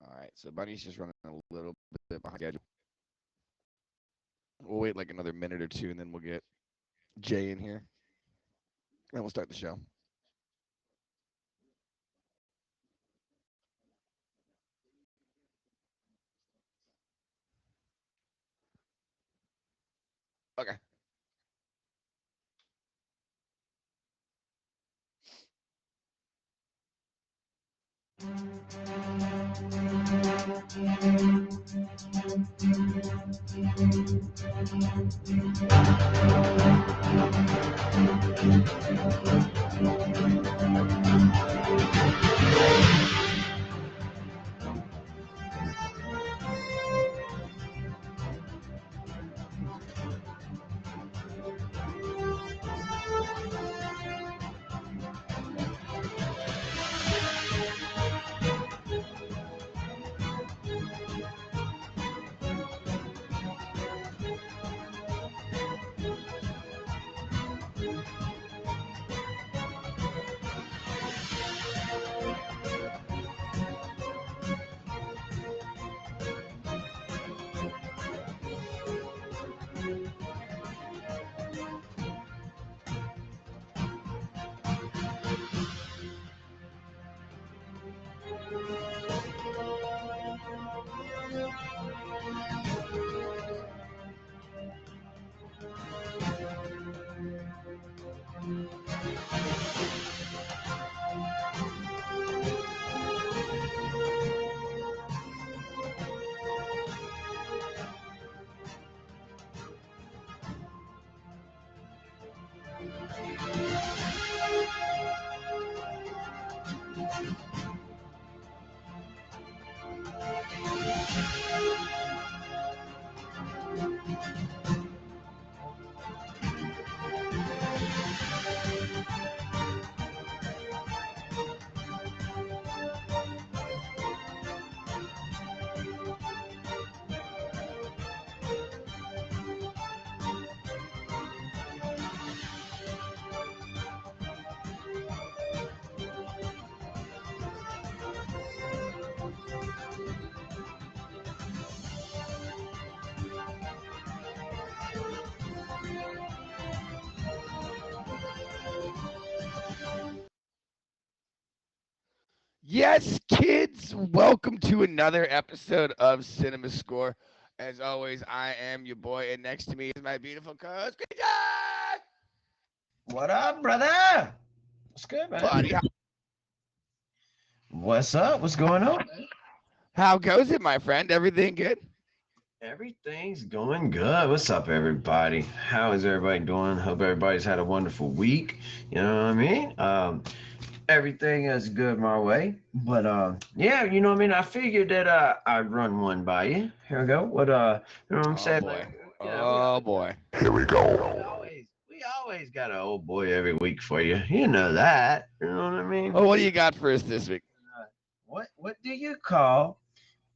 All right, so Bunny's just running a little bit behind schedule. We'll wait like another minute or two, and then we'll get Jay in here, and we'll start the show. Okay. Yes, kids, welcome to another episode of Cinema Score. As always, I am your boy, and next to me is my beautiful co-host, Christian. What up, brother? What's good, man? Buddy, What's up? What's going on? how goes it, my friend? Everything good? Everything's going good. What's up, everybody? How is everybody doing? Hope everybody's had a wonderful week. You know what I mean? Everything is good my way. But yeah, you know what I mean? I figured that I'd run one by you. Here we go. You know what I'm Oh saying? boy. Like, Oh boy. we always got an old boy every week for you. You know that. You know what I mean? Oh, what do you got for us this week? What do you call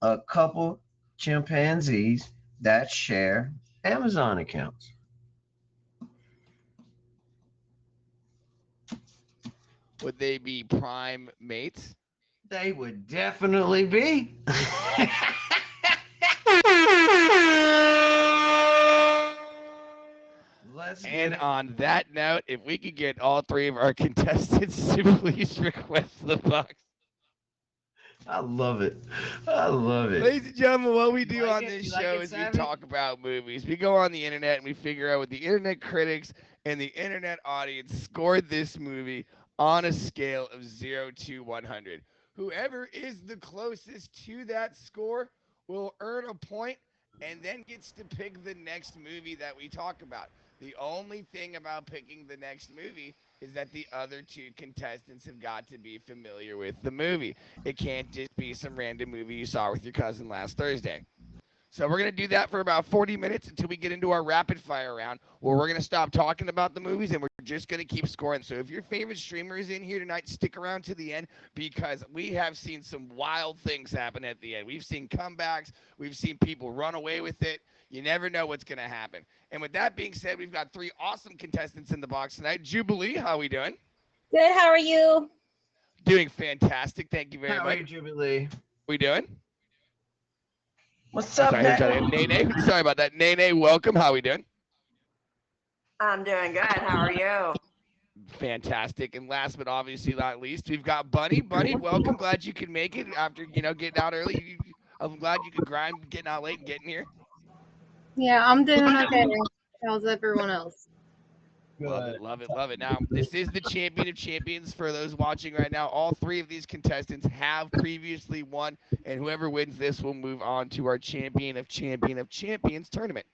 a couple chimpanzees that share Amazon accounts? Would they be prime mates? They would definitely be. Let's get And it. on that note, if we could get all three of our contestants to please request the box. I love it. I love it. Ladies and gentlemen, what we You do like on it? this You like show it, is we Savvy? talk about movies. We go on the internet and we figure out what the internet critics and the internet audience scored this movie on a scale of 0 to 100. Whoever is the closest to that score will earn a point and then gets to pick the next movie that we talk about. The only thing about picking the next movie is that the other two contestants have got to be familiar with the movie. It can't just be some random movie you saw with your cousin last Thursday. So we're going to do that for about 40 minutes until we get into our rapid fire round where we're going to stop talking about the movies and we're just going to keep scoring. So if your favorite streamer is in here tonight, stick around to the end because we have seen some wild things happen at the end. We've seen comebacks, we've seen people run away with it. You never know what's going to happen. And with that being said, we've got three awesome contestants in the box tonight. Jubilee, how are we doing? Good. How are you? Doing fantastic. Thank you very How are much. you, Jubilee? We doing? What's I'm up, sorry, who's Nate? Nene? Sorry about that. Nene, welcome. How we doing? I'm doing good. How are you? Fantastic. And last but obviously not least, we've got Bunny. Bunny, welcome. Glad you could make it after getting out early. I'm glad you could grind getting out late and getting here. Yeah, I'm doing okay. How's everyone else? Love it, love it, love it. Now, this is the champion of champions for those watching right now. All three of these contestants have previously won, and whoever wins this will move on to our champion of champions tournament.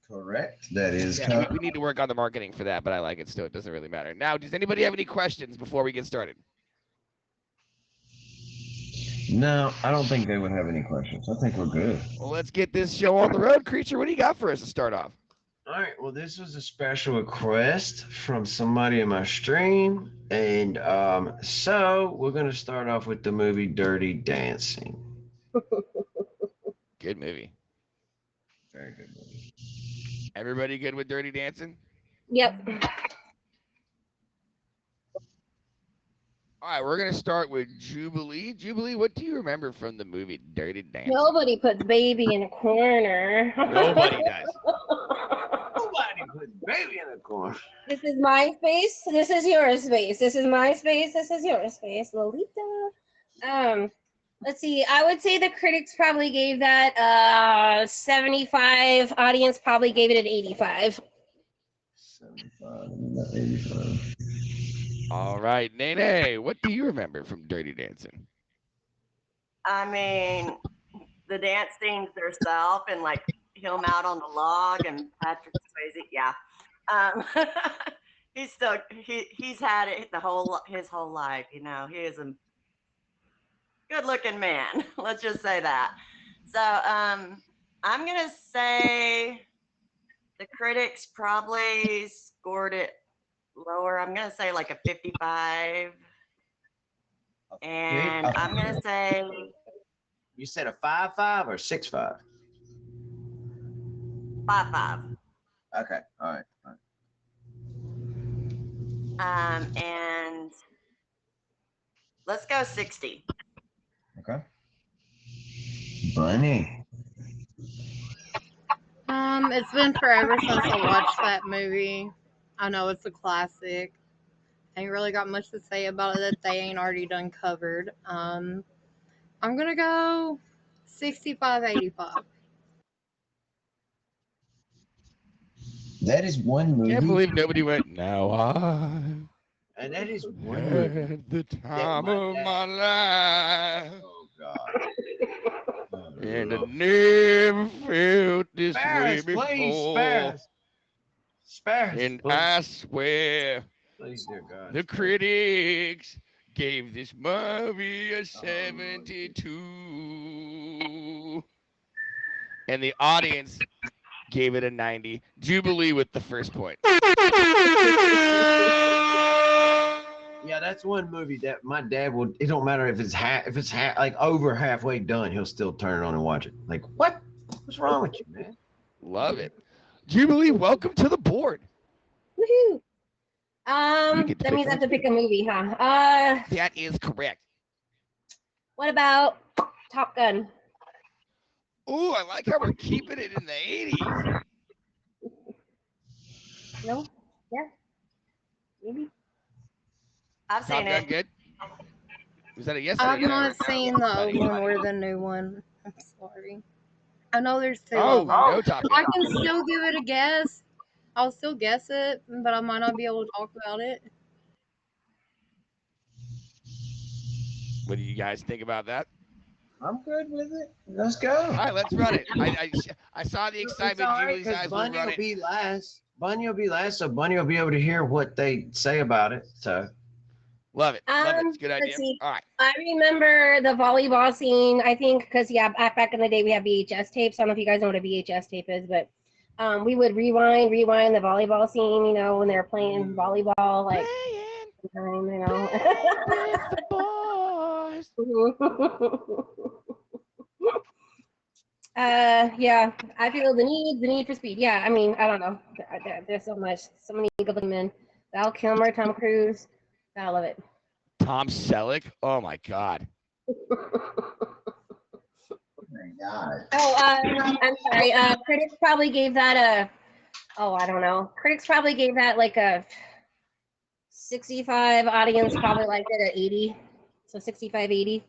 Correct. That is Yeah, correct. we need to work on the marketing for that, but I like it still. It doesn't really matter. Now, does anybody have any questions before we get started? No, I don't think they would have any questions. I think we're good. Well, let's get this show on the road. Creature, what do you got for us to start off? All right. Well, this was a special request from somebody in my stream, and so we're gonna start off with the movie Dirty Dancing. Good movie. Very good movie. Everybody good with Dirty Dancing? Yep. All right, we're going to start with Jubilee. Jubilee, what do you remember from the movie Dirty Dancing? Nobody puts baby in a corner. Nobody does. Nobody puts baby in a corner. This is my space. This is your space. This is my space. This is your space, Lolita. Let's see. I would say the critics probably gave that 75. Audience probably gave it an 85. 75, 85. All right, Nene, what do you remember from Dirty Dancing? I mean, the dance scenes themselves and like him out on the log and Patrick Swayze. Yeah. He's still he's had it his whole life. You know, he is a good-looking man. Let's just say that. So I'm gonna say the critics probably scored it lower. I'm gonna say like a 55. And I'm gonna say You said a 5.5 or 6.5? 5.5. Okay. All right. And let's go 60. Okay. Bunny. It's been forever since I watched that movie. I know it's a classic. Ain't really got much to say about it that they ain't already done covered. I'm gonna go 65, 85. That is one movie. Can't believe nobody went, now I And that is one movie. had the time my of dad- my life. Oh God. And I never felt this way Sparrows, please, before. Sparrows. Sparrows. And please. I swear Please, dear God. the critics gave this movie a 72. And the audience gave it a 90. Jubilee with the first point. Yeah, that's one movie that my dad would. It don't matter if it's like over halfway done, he'll still turn it on and watch it. Like, what? What's wrong with you, man? Love it. Jubilee, welcome to the board. Woohoo! You get to That pick means I have to pick a movie, huh? That is correct. What about Top Gun? Ooh, I like how we're keeping it in the 80s. No? Yeah? Maybe? I've Top seen Gun it. good? Was that a yes or a I've no? not seen the old Buddy. one or the new one. I'm sorry. I know there's two Oh, of them. no Top I Gun. can still give it a guess. I'll still guess it, but I might not be able to talk about it. What do you guys think about that? I'm good with it. Let's go. All right, let's run it. I saw the excitement in Julie's eyes. We'll Bunny run will it. be last. Bunny will be last, so Bunny will be able to hear what they say about it. So Love it. Love it. It's a good Let's idea. see. All right. I remember the volleyball scene, I think, because, yeah, back in the day, we had VHS tapes. I don't know if you guys know what a VHS tape is, but we would rewind the volleyball scene, you know, when they were playing volleyball, like, Playing you know. with the boys. Yeah, I feel the need for speed. Yeah, I mean, I don't know. There's so many good-looking men. Val Kilmer, Tom Cruise. I love it. Tom Selleck. Oh my God. God. Oh, I'm sorry. Critics probably gave that I don't know. Critics probably gave that like a 65. Audience probably liked it at 80. So 65, 80.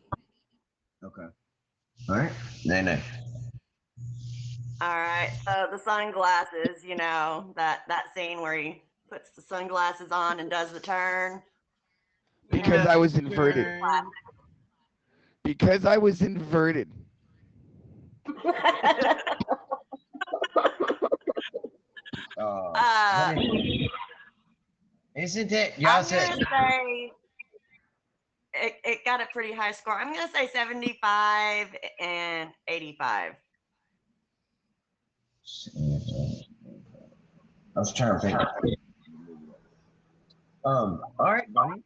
Okay. All right. Nay. All right. So the sunglasses, that scene where he puts the sunglasses on and does the turn. Because I was inverted. Because I was inverted. Isn't it? I'm Y'all gonna said say it got a pretty high score. I'm gonna say 75 and 85. I was trying to think. All right, buddy.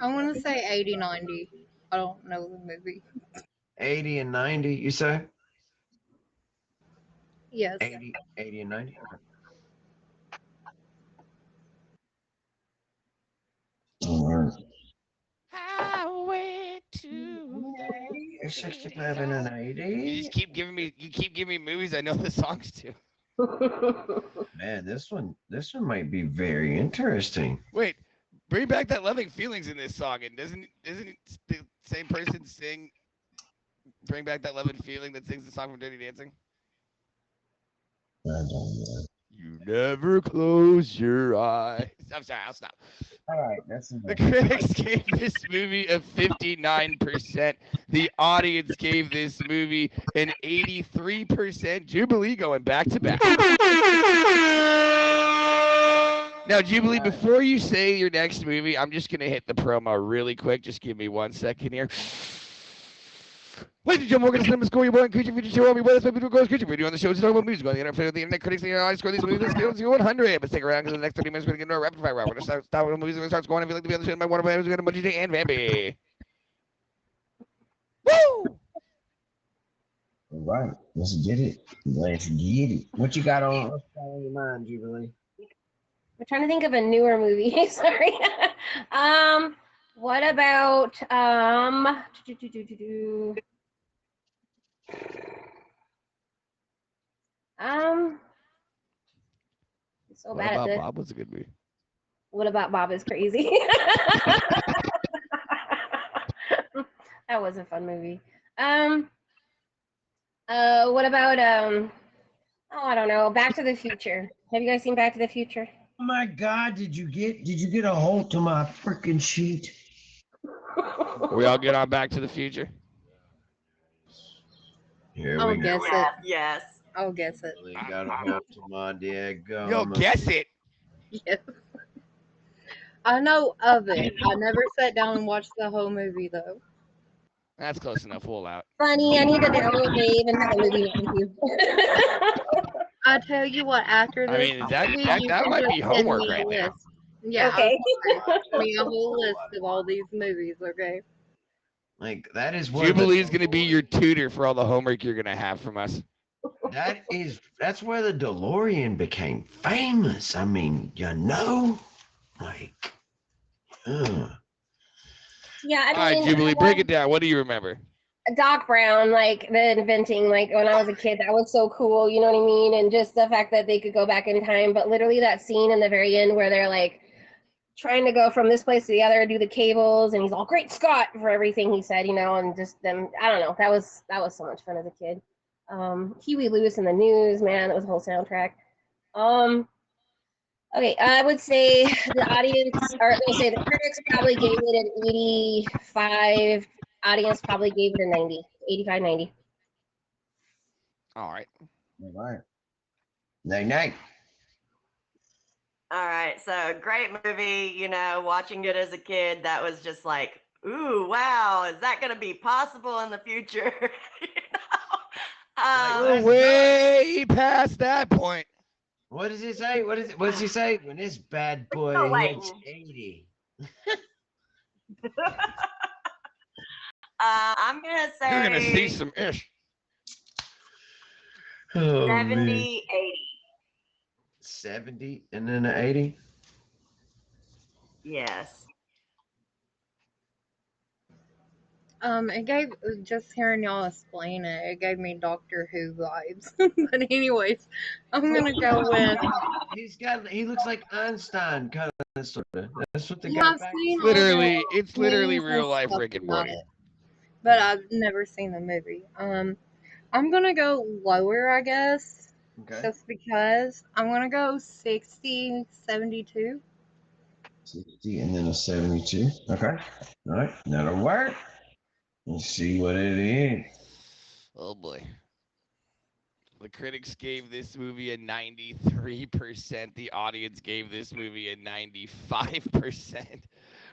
I want to say 80, 90. I don't know the movie. 80 and 90, you say? Yes. 80 and 90? Okay. All right. Highway to the 67 and 80. You keep giving me movies I know the songs to. Man, this one might be very interesting. Wait, bring back that loving feelings in this song, and doesn't the same person sing "Bring Back That Loving Feeling" that sings the song from Dirty Dancing? I don't know. You never close your eyes. I'm sorry, I'll stop. All right, that's The critics gave this movie a 59%. The audience gave this movie an 83%. Jubilee going back to back. Now, Jubilee, before you say your next movie, I'm just going to hit the promo really quick. Just give me 1 second here. Ladies and gentlemen, we're going to score your boy and Creature Feature Show. What else people goes Creature Video on the show is talking about music on the internet critics and I score these movies on scale of 100. But stick around because in the next 30 minutes we're going to get into a rapid fire round. We're going to start with movies and we're going to start scoring. If you'd like to be on the show, my one of my who's going to Bungie and Vampy. Woo! All right, let's get it. Let's get it. What you got on your mind, Jubilee? I'm trying to think of a newer movie. Sorry. What about so What bad at About this. Bob was a good movie. What About Bob is crazy. That was a fun movie. What about I don't know, Back to the Future. Have you guys seen Back to the Future? Oh my God! Did you get a hold to my freaking sheet? We all get on Back to the Future. Here I'll we go. guess it. Yes. I'll guess it. We got a hold to my Diego. Yo, guess it. Yes. I know of it. I never sat down and watched the whole movie though. That's close enough. We'll allow it. Funny, I need to download Dave and have a movie night with you. I tell you what, after this, I mean, that movie, that, you that can might just be send homework me a right now. list. Yeah, Okay. send me a whole list of all these movies. Okay. Like that is where Jubilee's going to be your tutor for all the homework you're going to have from us. that's where the DeLorean became famous. I mean, like, Yeah, I All right, mean, Jubilee, break it down. What do you remember? Doc Brown, like the inventing, like when I was a kid, that was so cool, you know what I mean? And just the fact that they could go back in time, but literally that scene in the very end where they're like trying to go from this place to the other, do the cables, and he's all "Great Scott" for everything he said, and just them. I don't know. That was so much fun as a kid. Huey Lewis in the news, man, that was a whole soundtrack. Okay, I would say the audience, or let's say the critics probably gave it an 85. Audience probably gave it a 90, 85, 90. All right. all right. Nay. All right. So great movie. Watching it as a kid, that was just like, ooh, wow, is that going to be possible in the future? We're way past that point. What does he say? What does he say? When this bad boy No, wait. hits 80. I'm going to say You're going to see some ish. 70, 80. 70 and then an 80. Yes. It gave just hearing y'all explain it. It gave me Doctor Who vibes. But anyways, I'm gonna go with. He looks like Einstein, kind of, sort of. That's what the Yeah, guy I've back. seen It's all literally the it's literally memes and real life stuff Rick and about Morty. it, but I've never seen the movie. I'm gonna go lower, I guess, Okay. just because. I'm gonna go 60, 72. 60 and then a 72. Okay. All right. That'll work. Let's see what it is. Oh boy. The critics gave this movie a 93%. The audience gave this movie a 95%.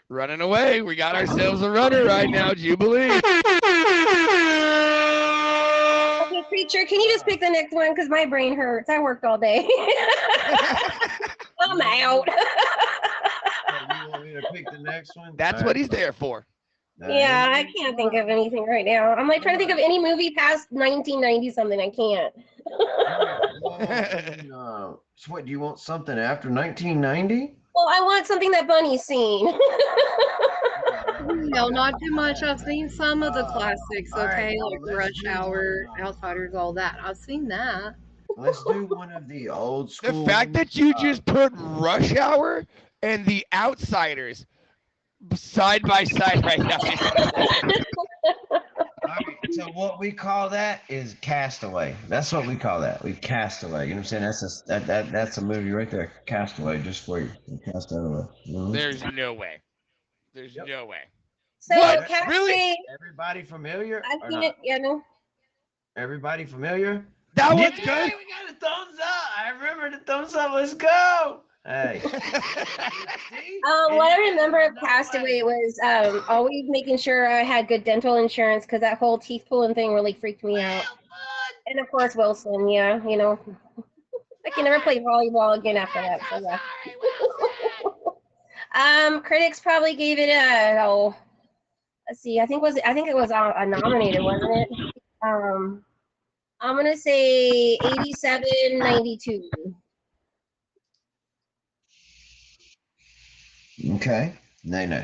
Running away. We got ourselves a runner right now, Jubilee. Okay, Creature, can you just pick the next one? Because my brain hurts. I worked all day. I'm out. You want me to pick the next one? That's All what right. he's there for. Yeah, I can't think of anything right now. I'm like trying to think of any movie past 1990 something. I can't. So what, do you want something after 1990? Well, I want something that Bunny's seen. No, not too much. I've seen some of the classics, all right, okay, well, like let's Rush do Hour, one. Outsiders, all that. I've seen that. Let's do one of the old The school. fact that you just put Rush Hour and The Outsiders side by side right now. All right, so what we call that is Castaway. That's what we call that. We Castaway. You know what I'm saying? That's a movie right there. Castaway, just for you. Castaway. There's no way. There's Yep. no way. So, What? Castaway, Really? Everybody familiar? I've or seen not? it. Yeah, no. Everybody familiar? That Yeah, one's good. we got a thumbs up. I remember the thumbs up. Let's go. Hey. See? What I remember of No Castaway way. was always making sure I had good dental insurance because that whole teeth pulling thing really freaked me out. And of course, Wilson. Yeah, you know, I can never play volleyball again after that. So yeah. Critics probably gave it a let's see. I think it was nominated, wasn't it? I'm gonna say 87-92. Okay. No.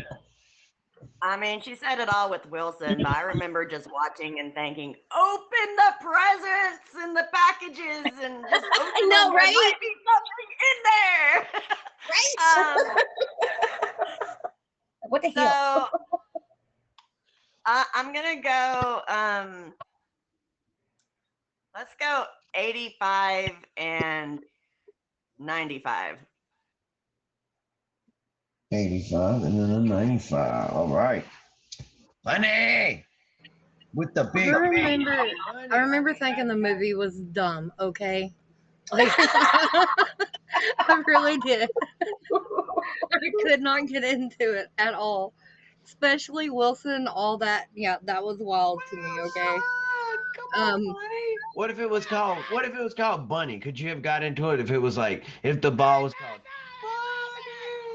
I mean, she said it all with Wilson, but I remember just watching and thinking, open the presents and the packages and just open I know, them. right? There might be something in there. What the hell? So I'm gonna go. Let's go 85 and 95. 85 and then a 95. All right. Bunny! With the big. I remember thinking the movie was dumb, okay? Like, I really did. I could not get into it at all. Especially Wilson, all that. Yeah, that was wild to me, okay? What if it was called Bunny? Could you have got into it if it was like if the ball was called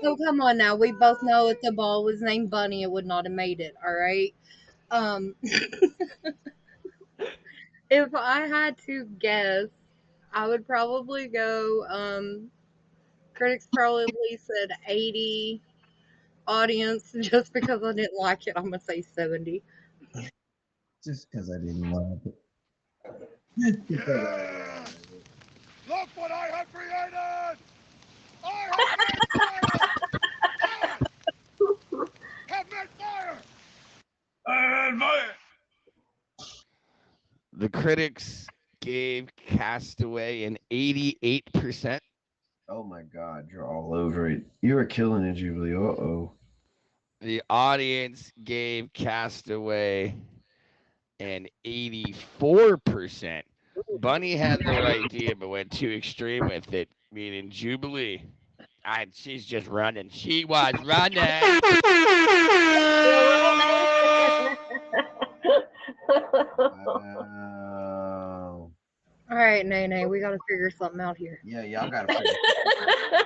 Oh, come on now. We both know if the ball was named Bunny, it would not have made it, all right? If I had to guess, I would probably go, critics probably said 80, audience, just because I didn't like it, I'm going to say 70. just because I didn't like it? Yeah. Look what I have created! I have made fire! The critics gave Castaway an 88%. Oh my God, you're all over it. You are killing it, Jubilee. Uh-oh. The audience gave Castaway an 84%. Bunny had the right idea, but went too extreme with it, meaning Jubilee. She's just running. She was running. Wow. All right, Nene, we got to figure something out here. Yeah, y'all gotta figure I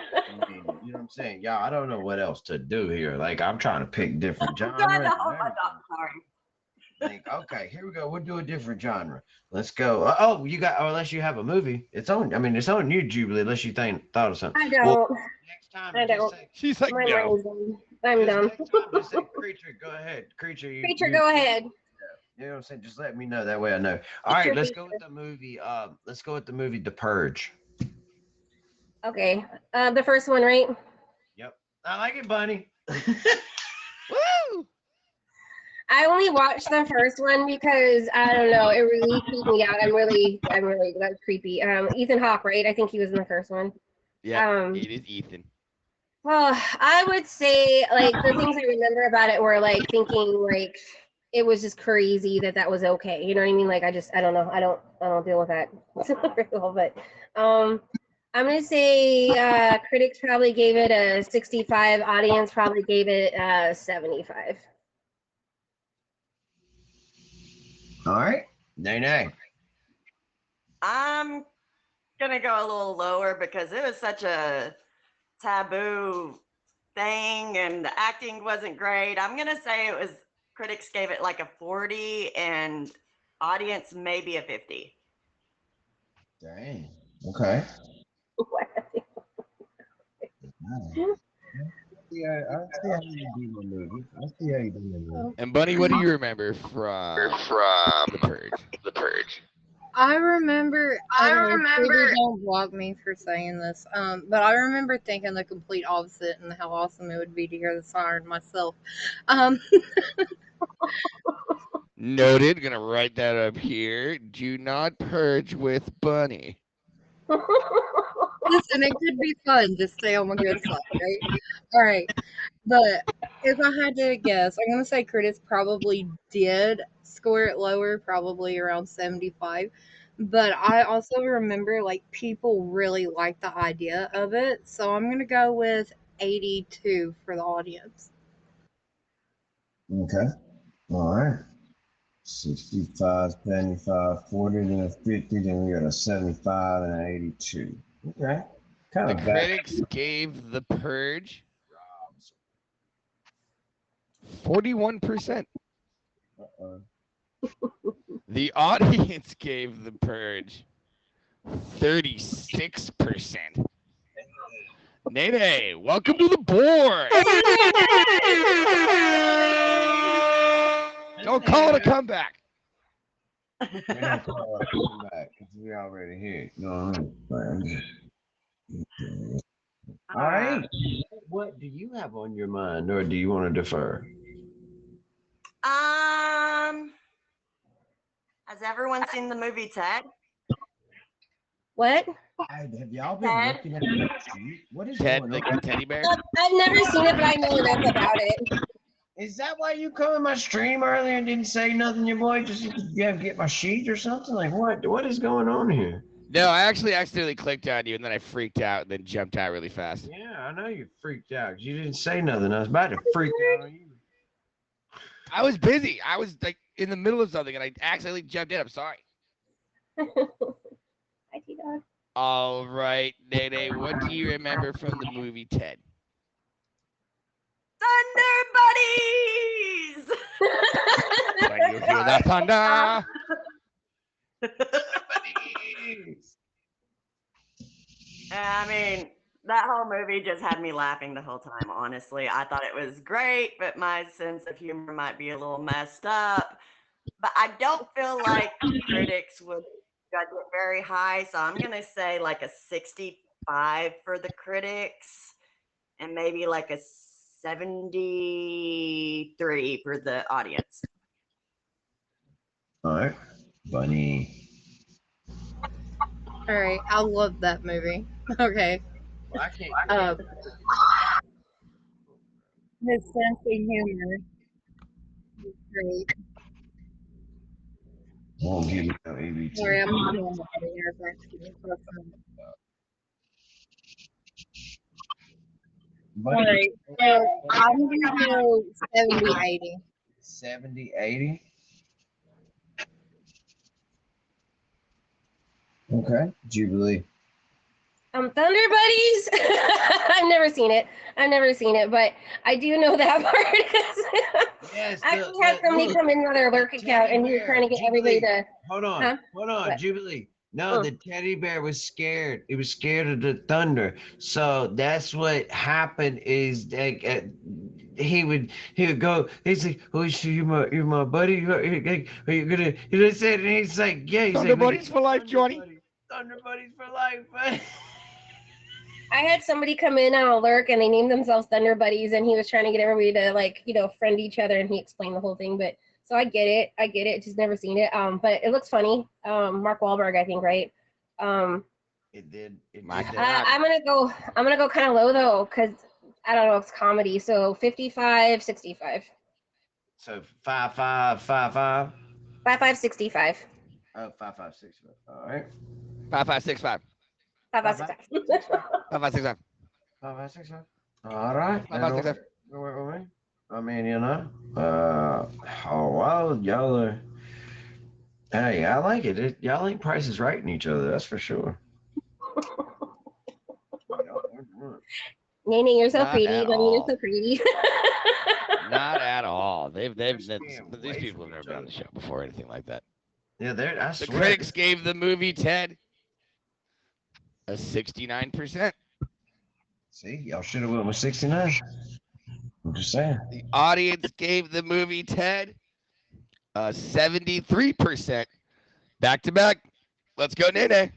mean, you know what I'm saying? Y'all, I don't know what else to do here. Like, I'm trying to pick different genres. and everything. Sorry. Like, okay, here we go. We'll do a different genre. Let's go. Oh, you got, unless you have a movie. It's on you, Jubilee, unless you thought of something. I don't. Well, next time, I just don't. say, She's like, My no. brain's done. I'm done. next time, just say, Creature, go ahead. Creature, Creature, go ahead. You know what I'm saying? Just let me know. That way I know. All right, let's go with the movie. Let's go with the movie The Purge. Okay. The first one, right? Yep. I like it, Bunny. Woo! I only watched the first one because I don't know, it really creeped me out. That's creepy. Ethan Hawke, right? I think he was in the first one. Yeah, it is Ethan. Well, I would say like the things I remember about it were like thinking like it was just crazy that was okay. You know what I mean? Like I don't know. I don't deal with that very well. But I'm gonna say critics probably gave it a 65. Audience probably gave it 75. All right. Nay. I'm gonna go a little lower because it was such a taboo thing and the acting wasn't great. I'm gonna say it was critics gave it like a 40 and audience maybe a 50. Dang. Okay. Yeah, I see how you do my movie. I see how you do my movie. And Bunny, what do you remember from The Purge? The Purge. I remember. Please don't block me for saying this. But I remember thinking the complete opposite and how awesome it would be to hear the siren myself. Um, Noted. Gonna write that up here. Do not purge with Bunny. listen, it could be fun. Just stay on my good side, right? All right. But if I had to guess, I'm gonna say critics probably did score it lower, probably around 75. But I also remember like people really liked the idea of it, so I'm gonna go with 82 for the audience. Okay. All right. 65, 75, 40, then a 50, then we got a 75 and an 82. Okay. Kind The of bad. critics gave The Purge 41%. Uh-oh. The audience gave The Purge 36%. Nene, welcome to the board. Don't call it a comeback. We're not calling it a comeback because we already here. No, all right. What do you have on your mind, or do you want to defer? Has everyone seen the movie Ted? What? Have y'all been Ted? looking at the street? What is Ted, going like on? the teddy bear. I've never seen it, but I know enough about it. Is that why you come in my stream earlier and didn't say nothing, your boy? Just you have to get my sheet or something? Like what? What is going on here? No, I actually accidentally clicked on you and then I freaked out and then jumped out really fast. Yeah, I know you freaked out 'cause you didn't say nothing. I was about to freak out on you. I was busy. I was like in the middle of something and I accidentally jumped in. I'm sorry. Hi, T-Dog. All right, Nene, what do you remember from the movie Ted? Thunder Buddies! When you hear the thunder. I mean, that whole movie just had me laughing the whole time, honestly. I thought it was great, but my sense of humor might be a little messed up. But I don't feel like critics would judge it very high, so I'm going to say like a 65 for the critics and maybe like a 73 for the audience. All right, Bunny. All right, I love that movie. Okay. Well, I can't. His sense of humor is great. Won't give you no ABT. Sorry, I'm doing the editor actually. All right, so I'm gonna go 70, 80. 70, 80. Okay, Jubilee. Thunder Buddies. I've never seen it. But I do know that part. Yes. I actually had somebody come in on their lurk account, and he was trying to get everybody to. Hold on, Huh? What? Jubilee. No, Oh. the teddy bear was scared. It was scared of the thunder. So that's what happened. Is that he would go. He's like, "Oh, so you're my buddy. Are you gonna?" You say it, and he's like, "Yeah." He's Thunder like, buddies for life, Johnny. Thunder buddies for life, man. I had somebody come in on a lurk and they named themselves Thunder Buddies, and he was trying to get everybody to like, friend each other, and he explained the whole thing. But so I get it. Just never seen it. But it looks funny. Mark Wahlberg, I think, right? It did. My did. God. I'm gonna go kind of low though, because I don't know, it's comedy. So 55, 65. So 5-5-5-5. 5, 65. Oh, 5-5-6. All right. 5565. 5, 5, 65. 5565. 5-5-6. All right. 5565. Wait. I mean, oh wow, y'all are. Hey, I like it. Y'all ain't prices right in each other. That's for sure. Nene, you're so Not pretty. at Bunny, you're all. so pretty. Not at all. These away people from have never each been on other. the show before, or anything like that. Yeah, there. I The swear. critics gave the movie Ted a 69%. See, y'all should have went with 69. I'm just saying. The audience gave the movie Ted a 73%. Back to back. Let's go, Nene.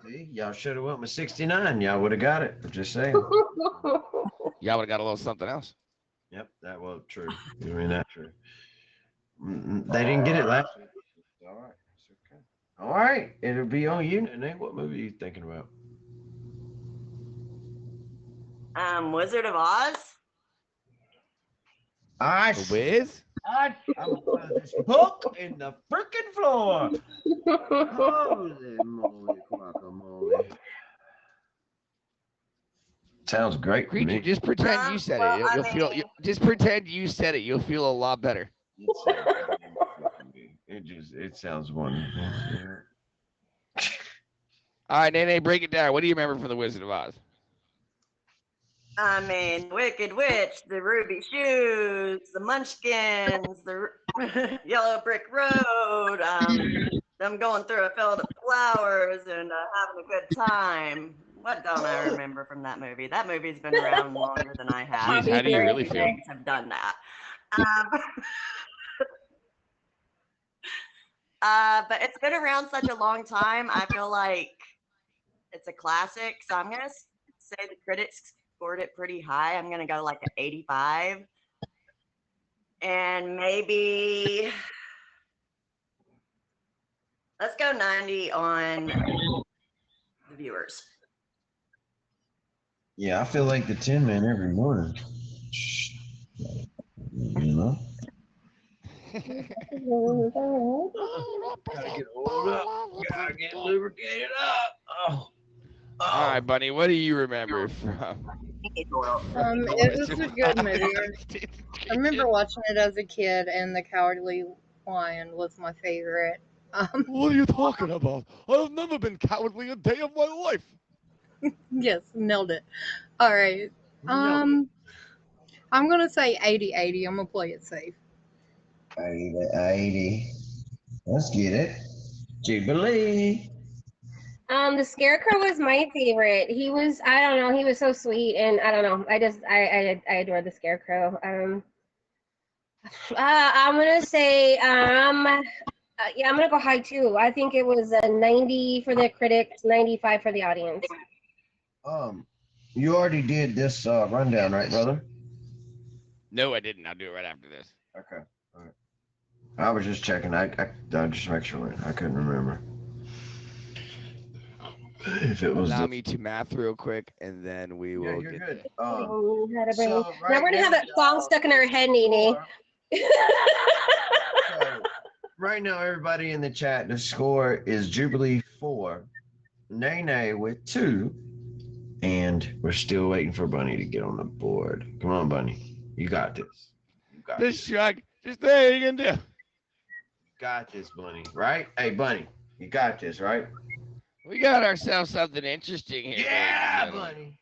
See, y'all should have went with 69. Y'all would have got it. I'm just saying. Y'all would have got a little something else. Yep, that was true. I mean, that's true. They didn't get it last week. All right. It's okay. All right. It'll be on you, Nene. What movie are you thinking about? Wizard of Oz. I The Wiz? I'm gonna put this hook in the freaking floor. Holy moly, guacamole. Sounds great to Creature, me. just pretend you said well, it. You'll I feel. mean- Just pretend you said it. You'll feel a lot better. It sounds wonderful. All right, Nene, break it down. What do you remember from The Wizard of Oz? I mean, Wicked Witch, the Ruby Shoes, the Munchkins, the Yellow Brick Road, them going through a field of flowers and having a good time. What don't I remember from that movie? That movie's been around longer than I have. Jeez, how do you Very really few feel? things have done that. But it's been around such a long time. I feel like it's a classic. So I'm gonna say the critics scored it pretty high. I'm gonna go like an 85, and maybe let's go 90 on the viewers. Yeah, I feel like the Tin Man every morning. You know? Gotta get oiled up. Gotta get lubricated up. Oh. All right, Bunny. What do you remember from? It was a good movie. I remember watching it as a kid, and The Cowardly Lion was my favorite. What are you talking about? I've never been cowardly a day of my life. Yes, nailed it. All right. I'm gonna say 80-80. I'm gonna play it safe. 80. Let's get it. Jubilee. The Scarecrow was my favorite. He was, I don't know, he was so sweet, and I don't know, I adore the Scarecrow. I'm gonna say, yeah, I'm gonna go high too. I think it was a 90 for the critics, 95 for the audience. You already did this rundown, right, brother? No, I didn't. I'll do it right after this. Okay. All right. I was just checking. I just make sure I couldn't remember. If it was Allow me to math real quick, and then we will you're get good. Oh, we had to bring- so now right we're gonna have now, that song stuck in our head, Nene. So, right now, everybody in the chat, the score is Jubilee 4, Nene with 2, and we're still waiting for Bunny to get on the board. Come on, Bunny. You got this. You got this this. shrug. Just there you can do. Got this, Bunny. Right? Hey, Bunny. You got this, right? We got ourselves something interesting here. ladies and Yeah, gentlemen. Bunny.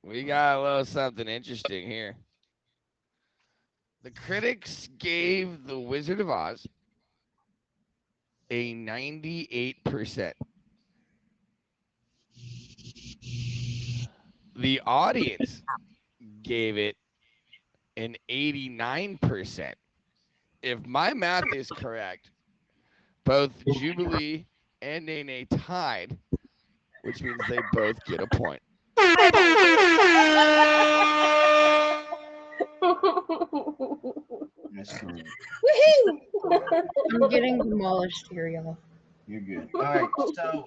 We got a little something interesting here. The critics gave The Wizard of Oz a 98%. The audience gave it an 89%. If my math is correct, both Jubilee and Nene tied, which means they both get a point. That's cool. Woohoo! I'm getting demolished here, y'all. You're good. All right, so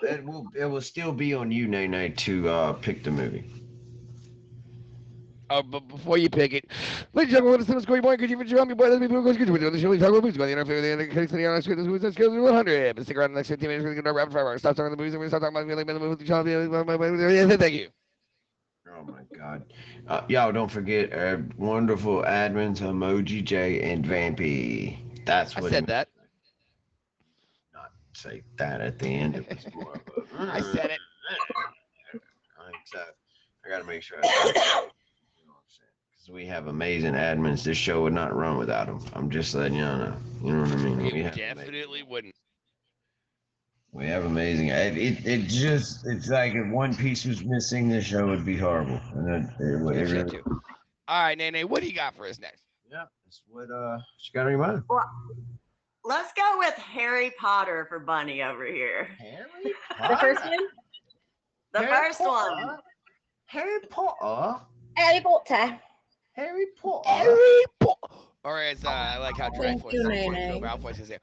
it will still be on you, Nene, to pick the movie. Oh, but before you pick it, ladies and gentlemen, what is the score? Boy, could you put your on me, boy? Let me go. Could you the show? We talk about movies. Go the internet, the case, the honest, the who's that skills 100. But stick around the next 15 minutes. We're going to rapid fire. Stop talking about the movies. We're going to start talking about the movie. Thank you. Oh my God. Y'all don't forget our wonderful admins, Emoji J and Vampy. That's I what said that. Not say that at the end. It was more of a. I said it. I got to make sure I say it. You know what I'm saying? Because we have amazing admins. This show would not run without them. I'm just letting y'all know. You know what I mean? It definitely wouldn't. We have amazing. It's like if one piece was missing, this show would be horrible. And it really. Too. All right, Nene, what do you got for us next? Yeah, that's what you got on your mind. Well, let's go with Harry Potter for Bunny over here. Harry The first one? The first one. Harry Potter. Harry Potter. Harry Potter. Harry Potter. All right, I like how Thank you, Nene. Ralph says it.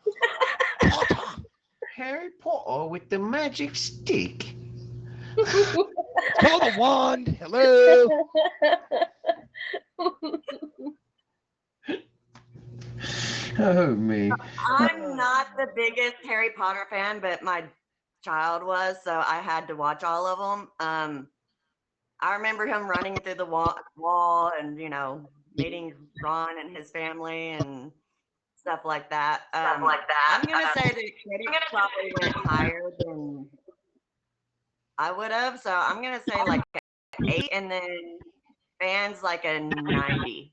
Harry Potter with the magic stick. Call the wand. Hello. Oh me. I'm not the biggest Harry Potter fan, but my child was, so I had to watch all of them. I remember him running through the wall and, meeting Ron and his family and stuff like that. I'm going to say the critics probably went higher than I would have. So I'm going to say like 8 and then fans like a 90.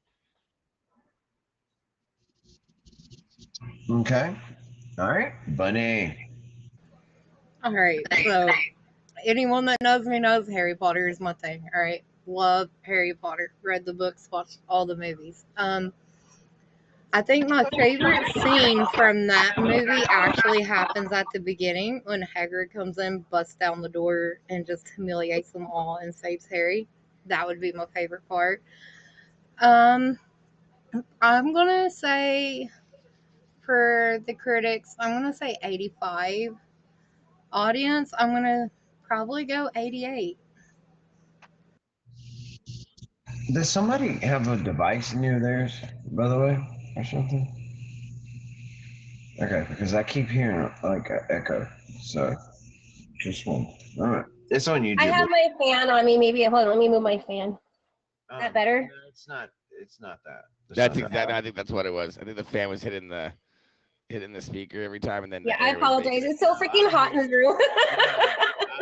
Okay. All right. Bunny. All right, so anyone that knows me knows Harry Potter is my thing. All right, love Harry Potter. Read the books, watched all the movies. I think my favorite scene from that movie actually happens at the beginning when Hagrid comes in, busts down the door, and just humiliates them all and saves Harry. That would be my favorite part. I'm gonna say for the critics, I'm gonna say 85. Audience, I'm gonna probably go 88. Does somebody have a device near theirs, by the way, or something? Okay, because I keep hearing like an echo. So just one. All right. It's on YouTube. I have my fan on me. Maybe hold on. Let me move my fan. That better? No, it's not. It's not that. That's exactly. I think that's what it was. I think the fan was hitting the speaker every time, and then Yeah, I apologize. It's so freaking hot in this room.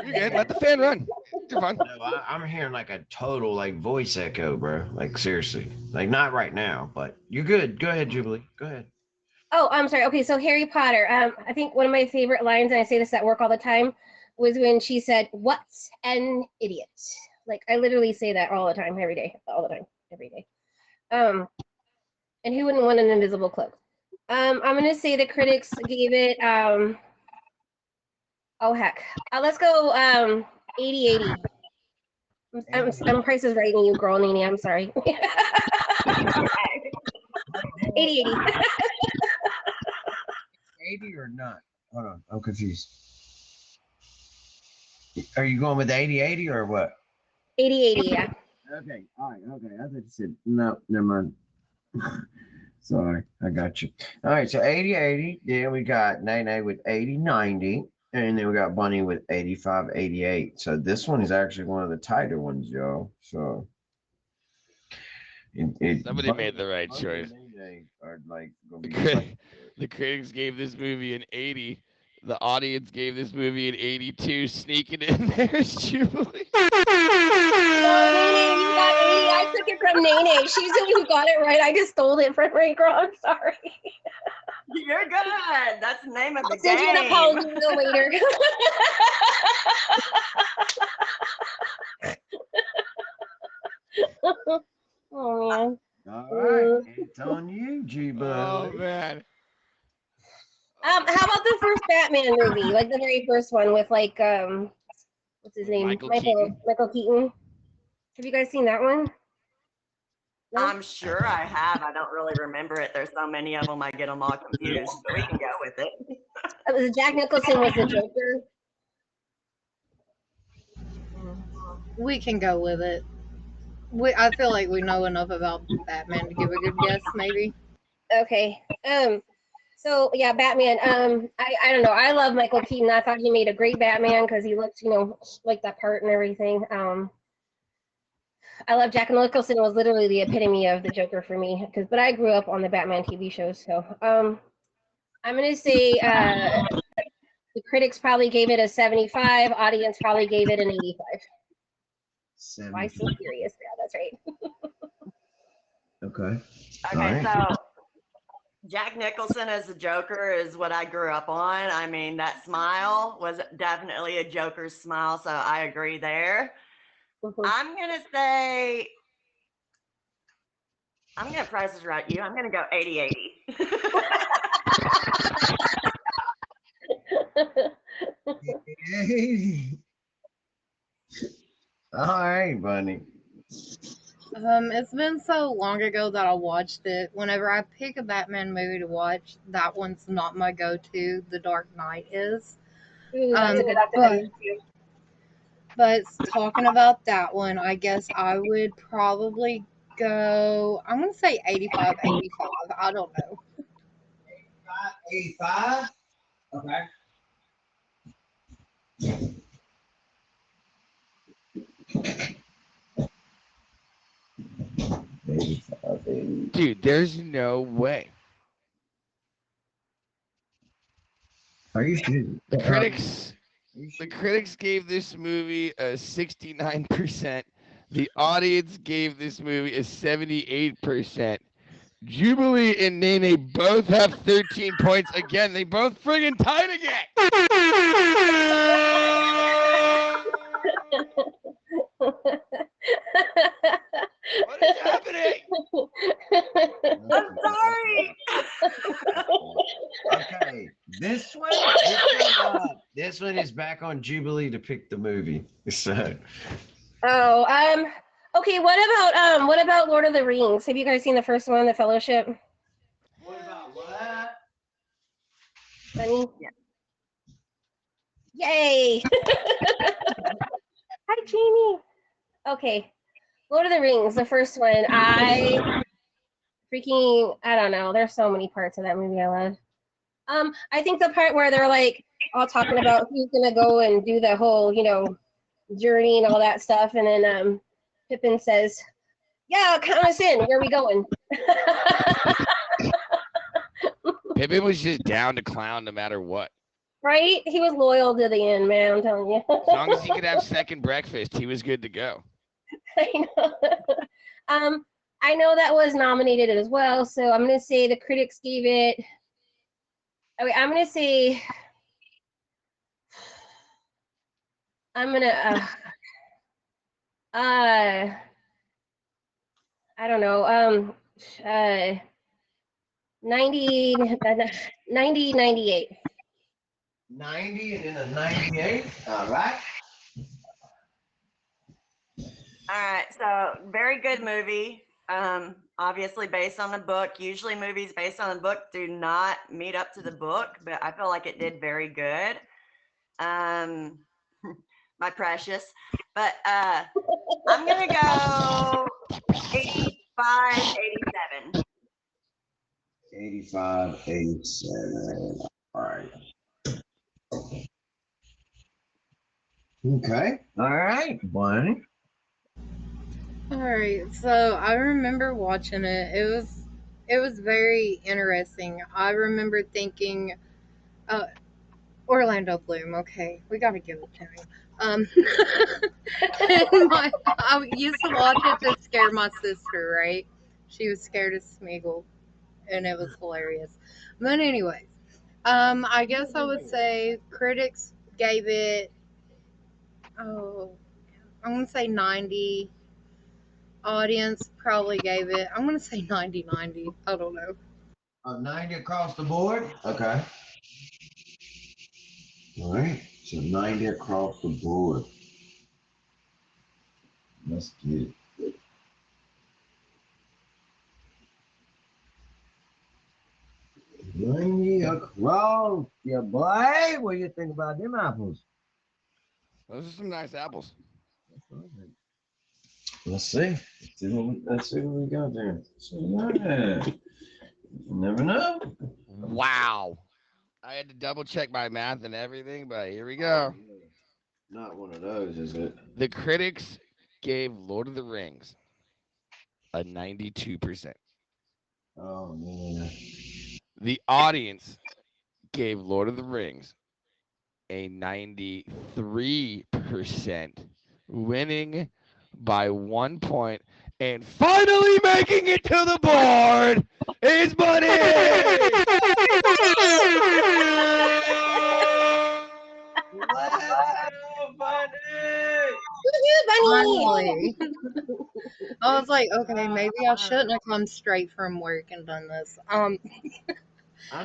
You're good. Let the fan run. You're fine. No, I'm hearing like a total like voice echo, bro. Like seriously, like not right now, but you're good. Go ahead, Jubilee. Go ahead. Oh, I'm sorry. Okay, so Harry Potter. I think one of my favorite lines, and I say this at work all the time, was when she said, "What an idiot!" Like I literally say that all the time, every day, all the time, every day. And who wouldn't want an invisible cloak? I'm gonna say the critics gave it. Oh heck, let's go 80-80. I'm Price is Right on you, girl, Nene. I'm sorry. 80-80. 80 or not? Hold on, I'm confused. Are you going with 80-80 or what? 80-80, yeah. Okay, all right, okay. I thought you said no, never mind. Sorry, I got you. All right, so 80-80. Then we got Nene with 80-90. And then we got Bunny with 85-88. So this one is actually one of the tighter ones, y'all. So somebody made the right choice. Are like the critics gave this movie an 80. The audience gave this movie an 82. Sneaking in there's Jubilee. No, Nene, you got 80. I took it from Nene. She's the one who got it right. I just stole it from Ray Girl. I'm sorry. You're good. That's the name of the I'll send you an apology later. Oh man. All right, it's on you, G Oh Bud. man. How about the first Batman movie, like the very first one with like what's his With name? Michael Keaton? Michael Keaton. Have you guys seen that one? No? I'm sure I have. I don't really remember it. There's so many of them, I get them all confused. But we can go with it. It was Jack Nicholson was the Joker. We can go with it. I feel like we know enough about Batman to give a good guess, maybe. Okay. So yeah, Batman. I don't know. I love Michael Keaton. I thought he made a great Batman because he looked, like that part and everything. I love Jack Nicholson was literally the epitome of the Joker for me. But I grew up on the Batman TV shows, so I'm gonna say the critics probably gave it a 75. Audience probably gave it an 85. Why so serious? Yeah, that's right. Okay. Okay, Alright. so Jack Nicholson as the Joker is what I grew up on. I mean, that smile was definitely a Joker's smile, so I agree there. I'm gonna say, I'm gonna price this right you. I'm gonna go 80-80. All right, Bunny. It's been so long ago that I watched it. Whenever I pick a Batman movie to watch, that one's not my go-to. The Dark Knight is. That's a good But, too. but talking about that one, I guess I would probably go. I'm gonna say 85, 85. I don't know. 85. Okay. Dude, there's no way. Are you sure? The critics gave this movie a 69%. The audience gave this movie a 78%. Jubilee and Nene both have 13 points. Again, they both friggin' tied again. What is happening? I'm sorry. Okay, this one is back on Jubilee to pick the movie. So Oh, okay. What about Lord of the Rings? Have you guys seen the first one, The Fellowship? what about what? Bunny? Yeah. Yay! Hi, Jamie. Okay, Lord of the Rings, the first one. I don't know. There's so many parts of that movie I love. I think the part where they're like all talking about who's gonna go and do the whole, journey and all that stuff, and then Pippin says, "Yeah, count us in. Where are we going?" Pippin was just down to clown no matter what. Right? He was loyal to the end, man. I'm telling you. As long as he could have second breakfast, he was good to go. I know. I know that was nominated as well, so I'm gonna say the critics gave it. Okay, I'm gonna say. I'm gonna. I don't know. 90, 90, 98. 90 and then a 98. All right. All right, so very good movie. Obviously based on the book. Usually movies based on the book do not meet up to the book, but I feel like it did very good. My precious. But I'm gonna go 85, 87. 85, 87. All right. Okay. All right, Bunny. All right, so I remember watching it. It was very interesting. I remember thinking, Orlando Bloom. Okay, we got to give it to him. I used to watch it to scare my sister. Right, she was scared of Smeagol, and it was hilarious. But anyways, I guess I would say critics gave it. Oh, I'm gonna say 90. audience probably gave it, I'm going to say 90-90. I don't know. 90 across the board. Okay. All right. So 90 across the board. Let's get it. 90 across, yeah, boy. What do you think about them apples? Those are some nice apples. Let's see. Let's see what we got there. So, yeah. You never know. Wow. I had to double check my math and everything, but here we go. Not one of those, is it? The critics gave Lord of the Rings a 92%. Oh, man. The audience gave Lord of the Rings a 93%, winning by 1 point. And finally making it to the board is Bunny! Finally. I was like, okay, maybe I shouldn't have come straight from work and done this. I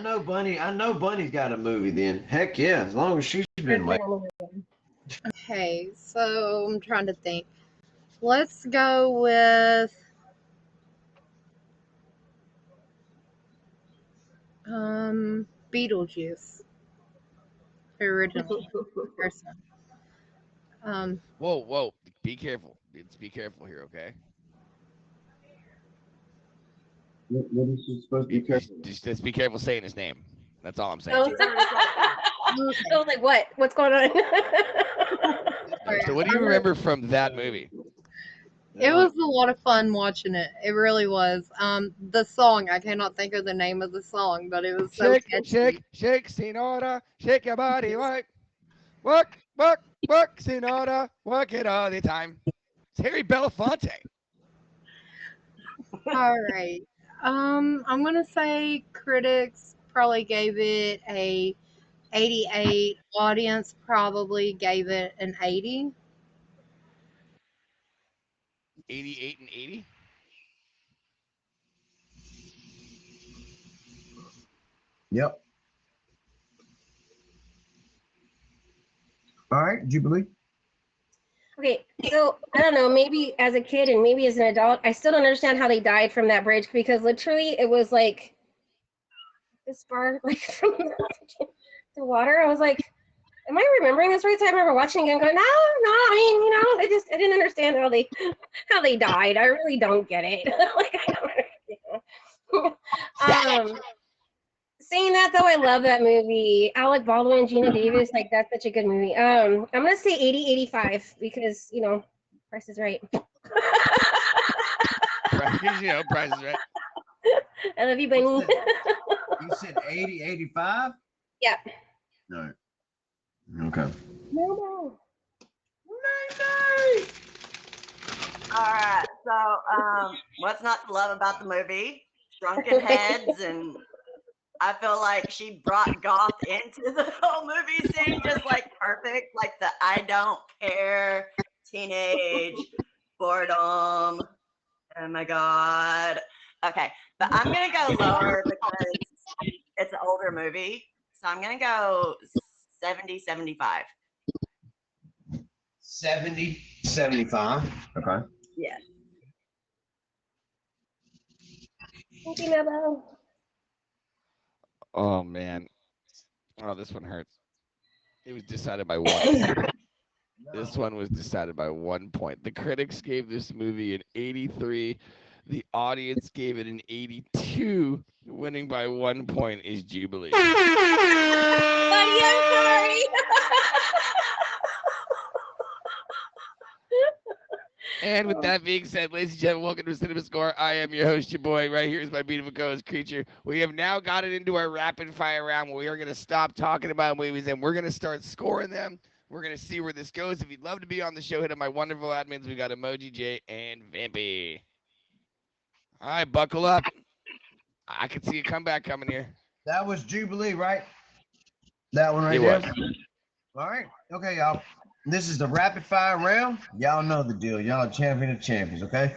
know Bunny's got a movie then. Heck yeah, as long as she's been waiting. Okay, so I'm trying to think. Let's go with Beetlejuice. Original person. Whoa. Be careful. Be careful here, okay? What is she supposed to be careful? Just be careful saying his name. That's all I'm saying. I was like, what? What's going on? So what do you remember from that movie? It was a lot of fun watching it. It really was. The song, I cannot think of the name of the song, but it was so catchy. Shake, Senora, shake your body, work, Senora, work it all the time. It's Harry Belafonte. All right. I'm gonna say critics probably gave it a 88. Audience probably gave it an 80. 88 and 80? Yep. All right, Jubilee. Okay, so I don't know, maybe as a kid and maybe as an adult, I still don't understand how they died from that bridge because literally it was like this far like from the water. I was like, am I remembering this right? So I remember watching it and going, no, I mean, I didn't understand how they died. I really don't get it. Like I don't understand. Saying that though, I love that movie. Alec Baldwin, Gina Davis, like that's such a good movie. I'm gonna say 80, 85 because Price is Right. Price is Right. I love you, Bunny. You said 80, 85? Yeah. No. Okay. No. All right. So, what's not to love about the movie? Shrunken heads, and I feel like she brought goth into the whole movie scene, just like perfect, like the I don't care teenage boredom. Oh my god. Okay, but I'm gonna go lower because it's an older movie, so I'm gonna go 70, 75. 70, 75. Okay. Yeah. Thank you, Mabo. Oh man. Oh, this one hurts. It was decided by one. This one was decided by 1 point. The critics gave this movie an 83. The audience gave it an 82. Winning by 1 point is Jubilee. Buddy, I'm sorry. And with that being said, ladies and gentlemen, welcome to Cinema Score. I am your host, your boy. Right here is my beautiful co-host, Creature. We have now gotten into our rapid fire round where we are going to stop talking about movies and we're going to start scoring them. We're going to see where this goes. If you'd love to be on the show, hit up my wonderful admins. We got Emoji J and Vampy. All right, buckle up. I can see a comeback coming here. That was Jubilee, right? That one right It there? was. All right. Okay, y'all. This is the rapid fire round. Y'all know the deal. Y'all are champion of champions, okay?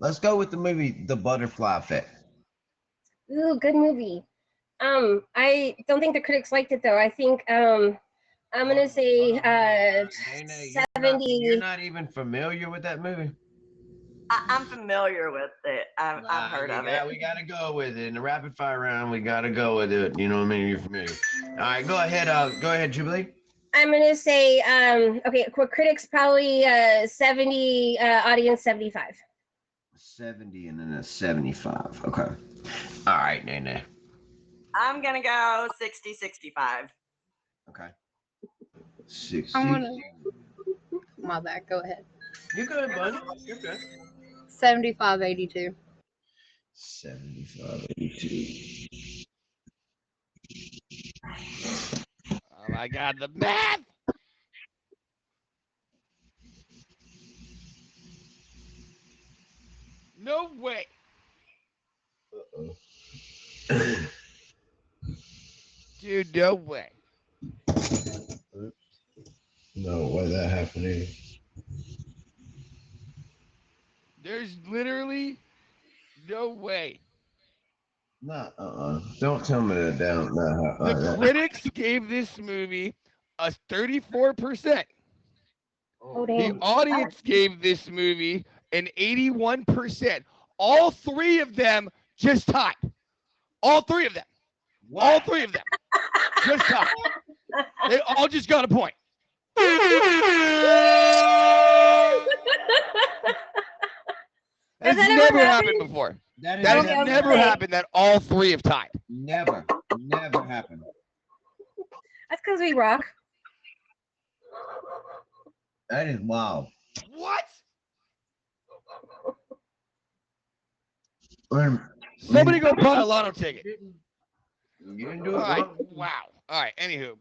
Let's go with the movie The Butterfly Effect. Ooh, good movie. I don't think the critics liked it though. I think I'm gonna say Nene, you're 70. not even familiar with that movie. I'm familiar with it. I've heard of it. We gotta go with it. In the rapid fire round, we gotta go with it. You know what I mean? You're familiar. All right, go ahead, Jubilee. I'm gonna say okay, critics probably 70, audience 75. 70 and then a 75. Okay. All right, Nene. I'm gonna go 60, 65. Okay. 60. I'm gonna. My bad. Go ahead. You're good, buddy. You're good. 75-82. 75, 82. Oh my God, the math! No way. Dude, no way. No way that happened either. There's literally no way. Nah, Don't tell me that down. The critics gave this movie a 34%. Oh The damn. audience gave this movie an 81%. All three of them just tied. All three of them. All three of them just tied. They all just got a point. Has That's that ever never happened? happened before. That That Okay, I has was never gonna say. happened that all three have tied. Never happened. That's because we rock. That is wild. What? Somebody Somebody go buy a lotto ticket. You didn't do All it right. wrong. Wow. All right. Anywho,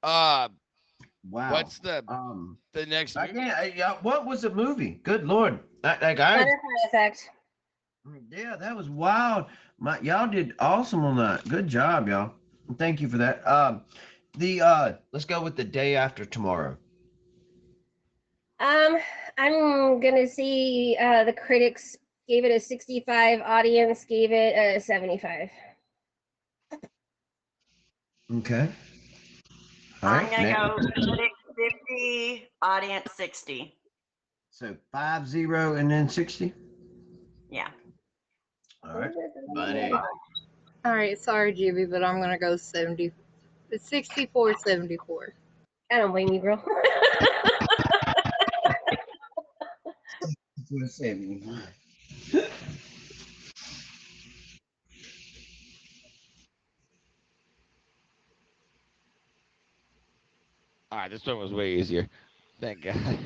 Wow. what's the next I movie? can't. What was the movie? Good Lord. Butterfly effect. Yeah, that was wild. Y'all did awesome on that. Good job, y'all. Thank you for that. Let's go with The Day After Tomorrow. I'm gonna see the critics gave it a 65, audience gave it a 75. Okay. All I'm right. gonna next. go critic 50, audience 60. So 50 and then 60. Yeah. All right, buddy. All right. Sorry, Jibby, but I'm gonna go 70. It's 64-74. I don't blame you, girl. All right. This one was way easier. Thank God.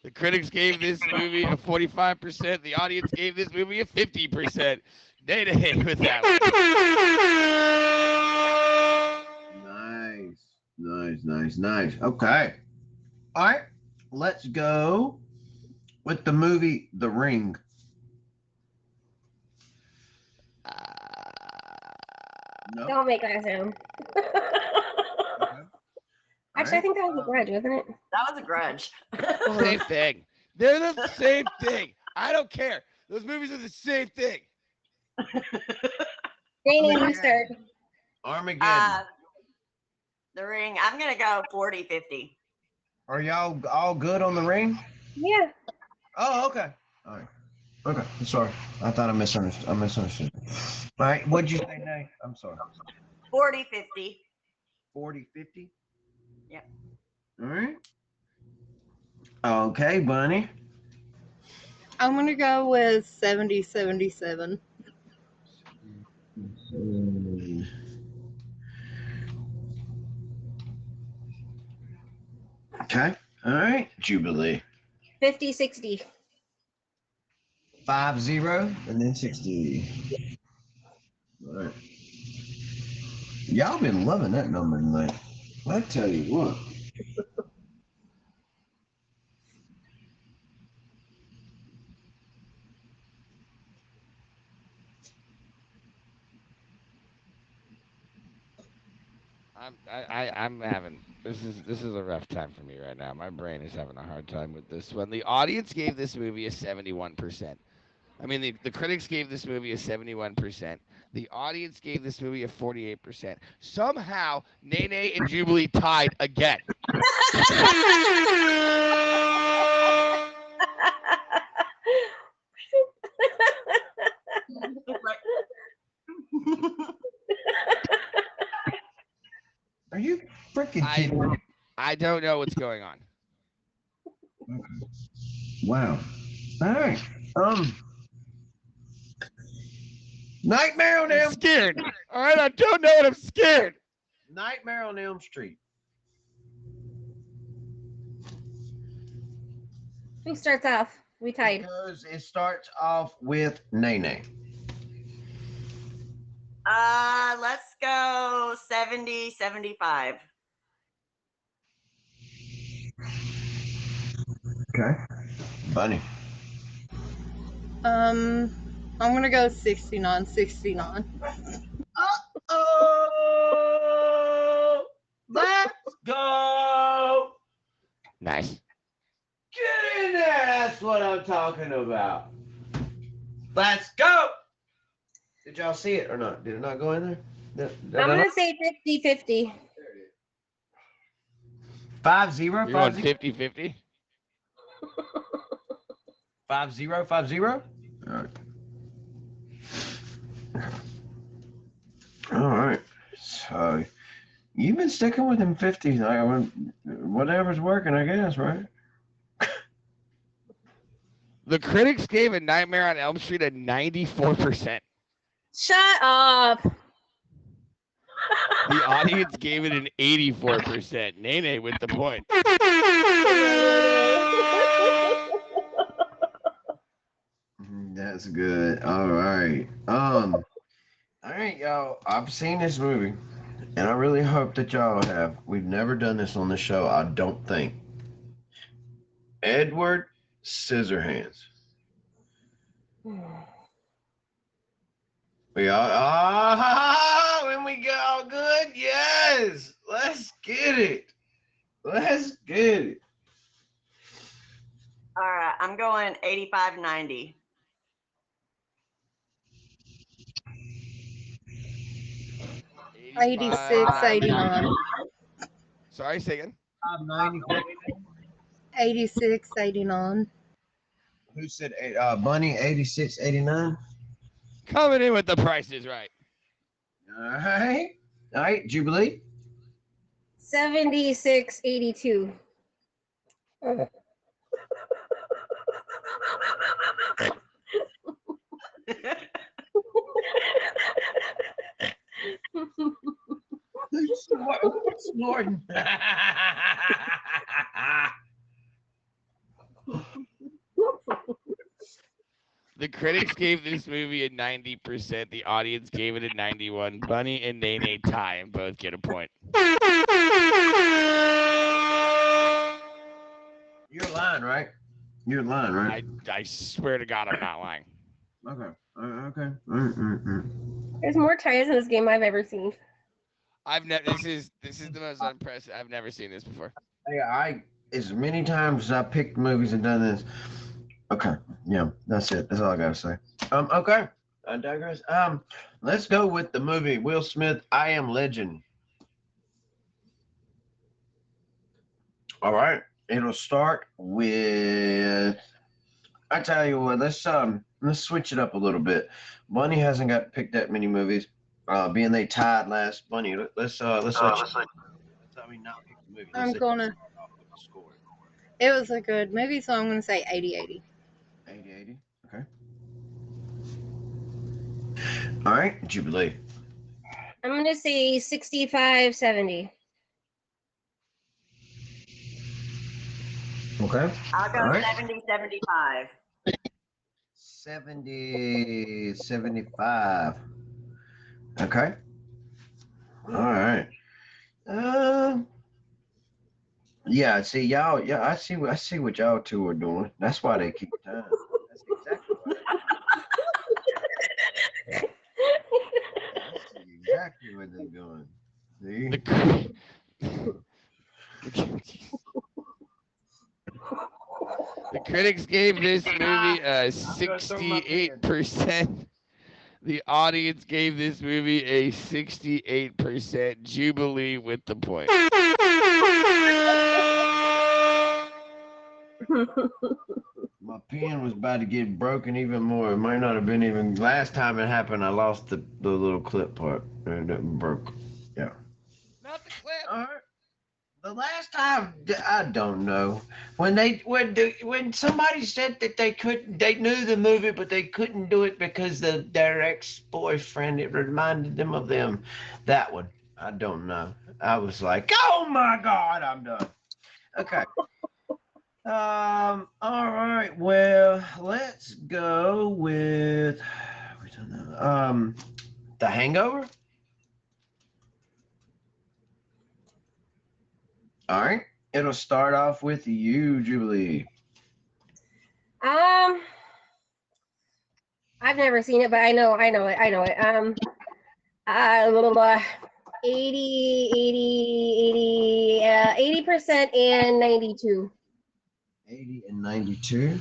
The critics gave this movie a 45%. The audience gave this movie a 50%. Day with that one. Nice. Okay. All right. Let's go with the movie The Ring. No. Don't make that sound. Actually, I think that was a grudge, wasn't it? That was a grudge. Same thing. They're the same thing. I don't care. Those movies are the same thing. Danny, you start. Armageddon. The Ring. I'm gonna go 40, 50. Are y'all all good on The Ring? Yeah. Oh, okay. All right. Okay. I'm sorry. I thought I misunderstood. All right. What'd you say, Nay? I'm sorry. 40, 50. 40, 50? Yeah. All right. Okay, Bunny. I'm gonna go with 70-77. Okay. All right. Jubilee. 50, 60. 50 and then 60. All right. Y'all been loving that number tonight. I tell you what. I'm having this is a rough time for me right now. My brain is having a hard time with this one. The audience gave this movie a 71%. I mean, the critics gave this movie a 71%. The audience gave this movie a 48%. Somehow, Nene and Jubilee tied again. Are you freaking kidding me? I don't know what's going on. Wow. All right. Nightmare on I'm Elm. scared. All right, I don't know, and I'm scared. Nightmare on Elm Street. Who starts off? We tied. Because it starts off with Nene. Let's go 70, 75. Okay. Bunny. I'm gonna go 69, 69. Oh, let's go. Nice. Get in there. That's what I'm talking about. Let's go. Did y'all see it or not? Did it not go in there? I'm going to say 50-50. 5-0. You're on 50-50? 5-0. 5-0. All right. All right. So you've been sticking with them 50s. Whatever's working, I guess, right? The critics gave A Nightmare on Elm Street a 94%. Shut up. The audience gave it an 84%. Nene with the point. That's good. All right. All right, y'all. I've seen this movie, and I really hope that y'all have. We've never done this on the show, I don't think. Edward Scissorhands. We all when we get all good, yes. Let's get it. Let's get it. All right, I'm going 85, 90. 86, 89. Sorry, say again. 90. 86, 89. Who said Bunny 86, 89? Coming in with the Price is Right. All right. All right, Jubilee. 76-82. What's Lord? The critics gave this movie a 90%. The audience gave it a 91. Bunny and Nene tie and both get a point. You're lying, right? You're lying, right? I swear to God, I'm not lying. Okay. Okay. There's more ties in this game I've ever seen. This is the most unprecedented. I've never seen this before. Hey, as many times as I picked movies and done this. Okay. Yeah, that's it. That's all I gotta say. Okay. I digress. Let's go with the movie Will Smith, I Am Legend. All right. It'll start with. I tell you what. Let's switch it up a little bit. Bunny hasn't got picked that many movies. Being they tied last. Bunny, let's let me not pick the movie. I'm gonna. It was a good movie, so I'm gonna say 80-80. 80-80. Okay. All right, Jubilee. I'm going to say 65-70. Okay. I'll go All right. 70, 75. 70, 75. Okay. All right. Yeah. See y'all. Yeah, I see what y'all two are doing. That's why they keep time. That's exactly why. I see exactly what they're doing. See? The, cri- the critics gave this movie a 68%. The audience gave this movie a 68% Jubilee with the point. My pen was about to get broken even more. It might not have been even last time it happened. I lost the little clip part. It broke. Yeah. Not the clip. All right. The last time I don't know when somebody said that they knew the movie but they couldn't do it because their ex-boyfriend, it reminded them of them. That one, I don't know. I was like, oh my god, I'm done. Okay. All right. Well, let's go with we don't know. The Hangover. All right. It'll start off with you, Jubilee. I've never seen it, but I know it. Little 80% and 92. 80 and 92.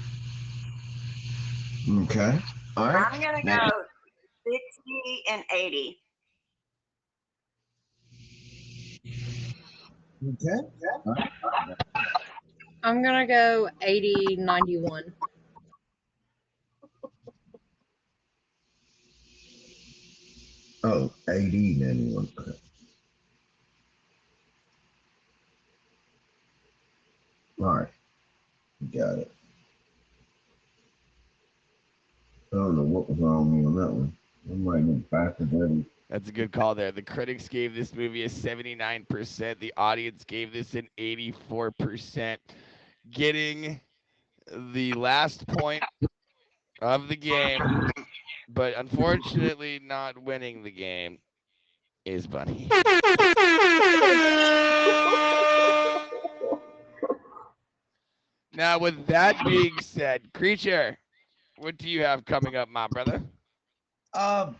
Okay. All right. I'm gonna Next. go 60 and 80. Okay. All right. I'm gonna go 80, 91. Oh, 80, 91. Okay. All right. Got it. I don't know what was wrong with me on that one. I'm writing it faster than That's a good call there. The critics gave this movie a 79%. The audience gave this an 84%. Getting the last point of the game, but unfortunately not winning the game, is Bunny. Now, with that being said, Creature, what do you have coming up, my brother? I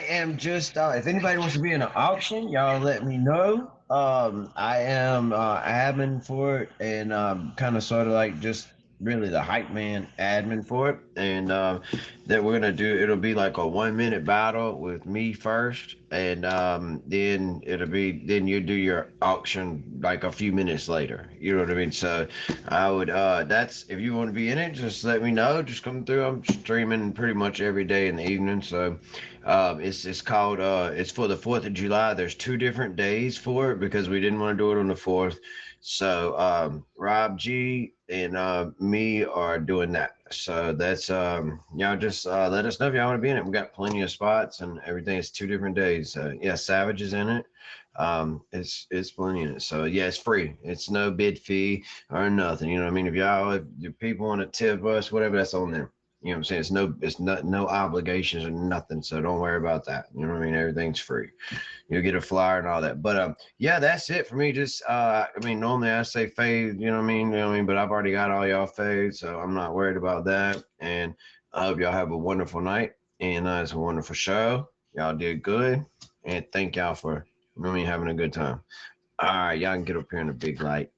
am just if anybody wants to be in an auction, y'all let me know. I am admin for it and kind of sort of like just really the hype man admin for it. And that we're gonna do it'll be like a 1 minute battle with me first, and then then you do your auction like a few minutes later. You know what I mean? So I would that's if you want to be in it, just let me know. Just come through. I'm streaming pretty much every day in the evening. So it's called it's for the 4th of July. There's 2 different days for it because we didn't want to do it on the 4th. So Rob G and me are doing that. So that's y'all just let us know if y'all want to be in it. We got plenty of spots and everything. It's 2 different days. Yeah, Savage is in it. It's plenty in it. So yeah, it's free. It's no bid fee or nothing. You know what I mean? If people want to tip us, whatever, that's on them. You know what I'm saying? It's not no obligations or nothing. So don't worry about that. You know what I mean? Everything's free. You'll get a flyer and all that. But yeah, that's it for me. Just I mean, normally I say fade, you know what I mean? You know what I mean? But I've already got all y'all fades, so I'm not worried about that. And I hope y'all have a wonderful night. And it's a wonderful show. Y'all did good. And thank y'all for having a good time. All right, y'all can get up here in the big light.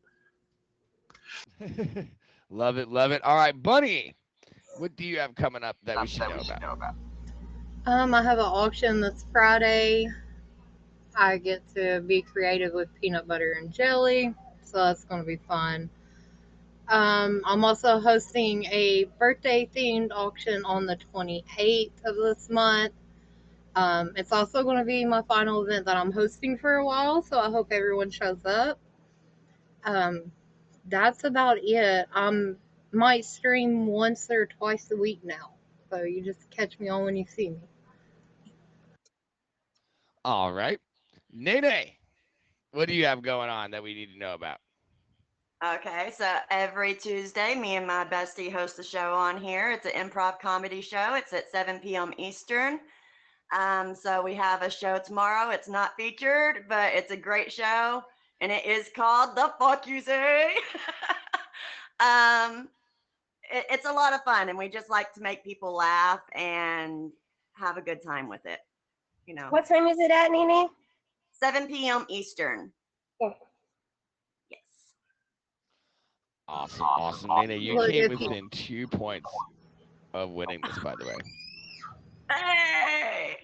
Love it, love it. All right, Bunny, what do you have coming up that we should know about? I have an auction this Friday. I get to be creative with peanut butter and jelly, so that's going to be fun. I'm also hosting a birthday themed auction on the 28th of this month. It's also going to be my final event that I'm hosting for a while, so I hope everyone shows up. That's about it. I might stream once or twice a week now, so you just catch me on when you see me. All right. Nene, what do you have going on that we need to know about? Okay, so every Tuesday, me and my bestie host a show on here. It's an improv comedy show. It's at 7 p.m. Eastern. So we have a show tomorrow. It's not featured, but it's a great show, and it is called The Fuck You Say. It's a lot of fun, and we just like to make people laugh and have a good time with it. You know, What time is it at, Nene? 7 p.m. Eastern. Oh, Yes. Awesome, awesome. Nina, you Look, came if you, within 2 points of winning this, by the way. Hey!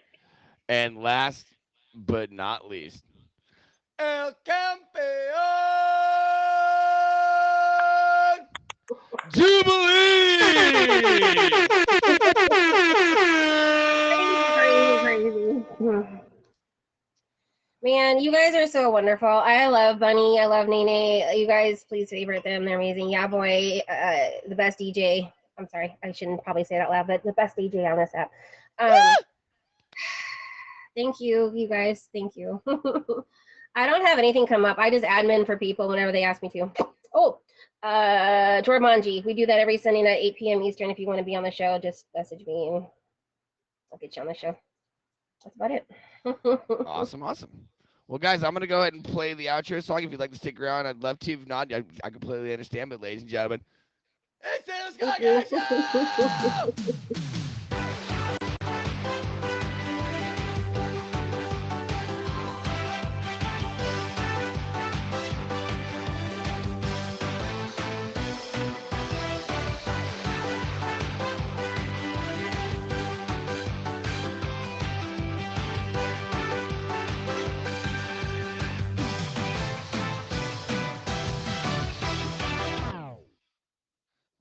And last but not least, El Campeón Jubilee! crazy, crazy, crazy. Man, you guys are so wonderful. I love Bunny. I love Nene. You guys, please favorite them. They're amazing. Yeah, boy, the best DJ. I'm sorry, I shouldn't probably say it out loud, but the best DJ on this app. Thank you, you guys. Thank you. I don't have anything come up. I just admin for people whenever they ask me to. Oh, Jormanji. We do that every Sunday night, 8 p.m. Eastern. If you want to be on the show, just message me and I'll get you on the show. That's about it. Awesome, awesome. Well, guys, I'm going to go ahead and play the outro song. If you'd like to stick around, I'd love to. If not, I completely understand. But, ladies and gentlemen, it's the Sky Guy Show!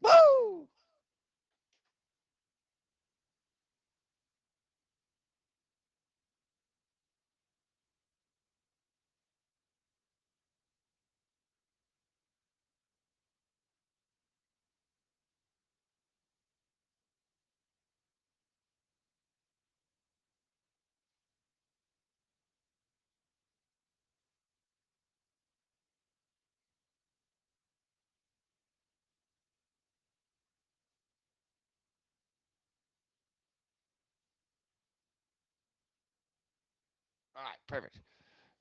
Woo! All right, perfect.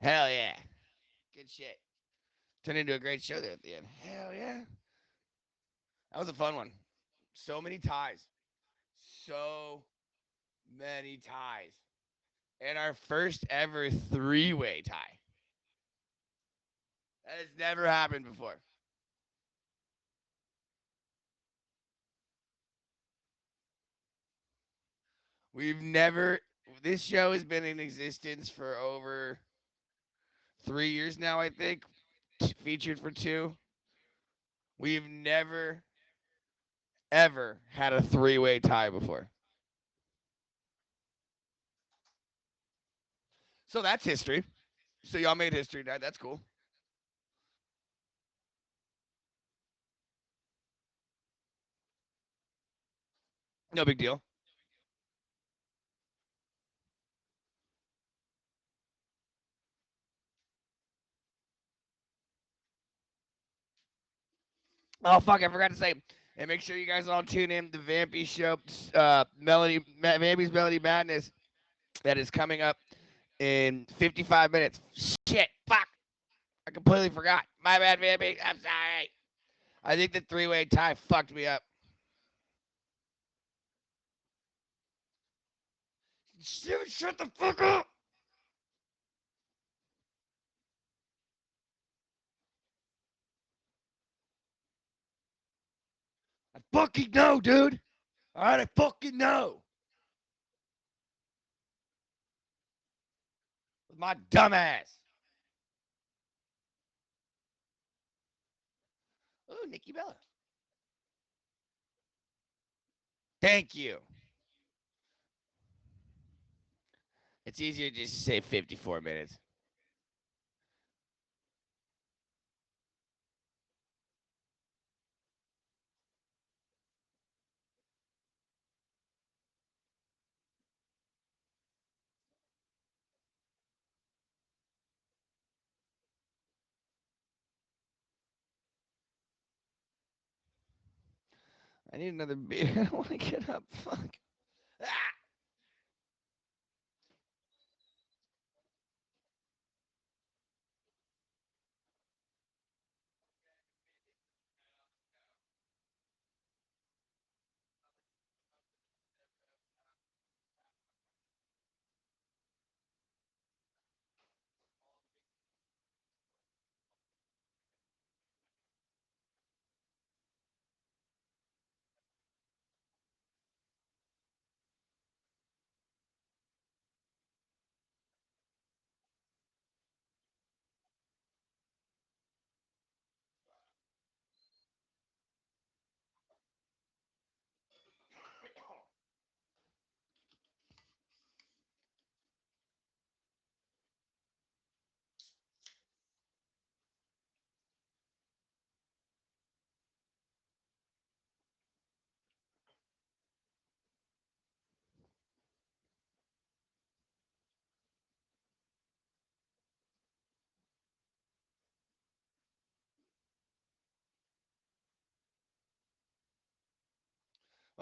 Hell yeah. Good shit. Turned into a great show there at the end. Hell yeah. That was a fun one. So many ties. So many ties. And our first ever three-way tie. That has never happened before. We've never. This show has been in existence for over 3 years now, I think. Featured for two. We've never, ever had a three-way tie before. So that's history. So y'all made history tonight. That's cool. No big deal. Oh fuck! I forgot to say. And make sure you guys all tune in the Vampy Show, Vampy's Melody Madness, that is coming up in 55 minutes. Shit, fuck! I completely forgot. My bad, Vampy. I'm sorry. I think the three-way tie fucked me up. Shut the fuck up! I fucking know, dude. All right, I fucking know. With my dumb ass. Ooh, Nikki Bella. Thank you. It's easier just to say 54 minutes. I need another beer. I don't want to get up. Fuck. Ah!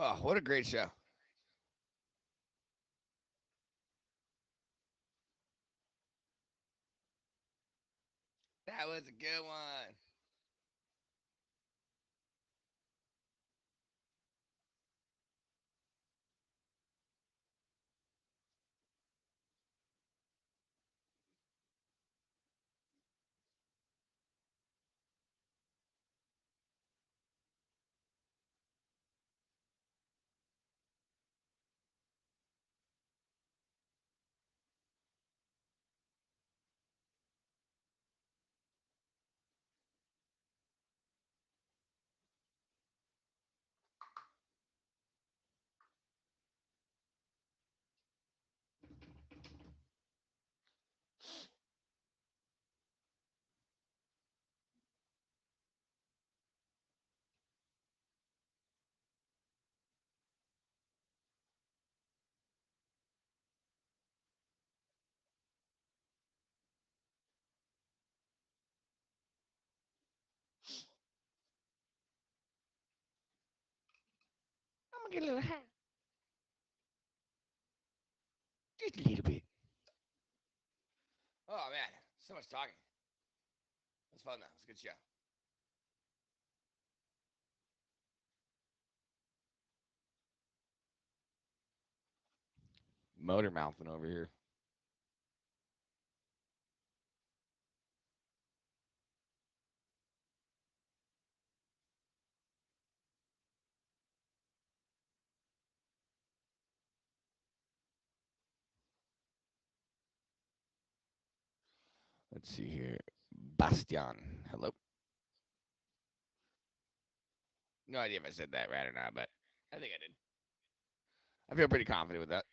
Oh, what a great show. That was a good one. I'm gonna get a little high. Just a little bit. Oh man, so much talking. It was fun though. It was a good show. Motor mouthing over here. Let's see here. Bastian. Hello. No idea if I said that right or not, but I think I did. I feel pretty confident with that.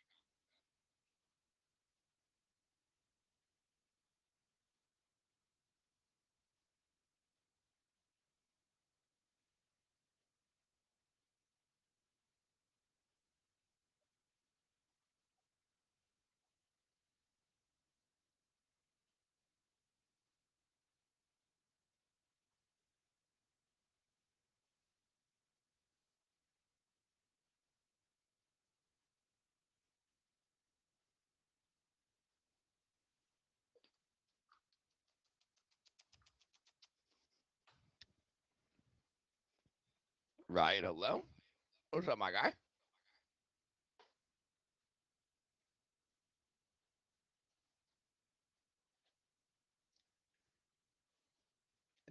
Right. Hello. What's up, my guy?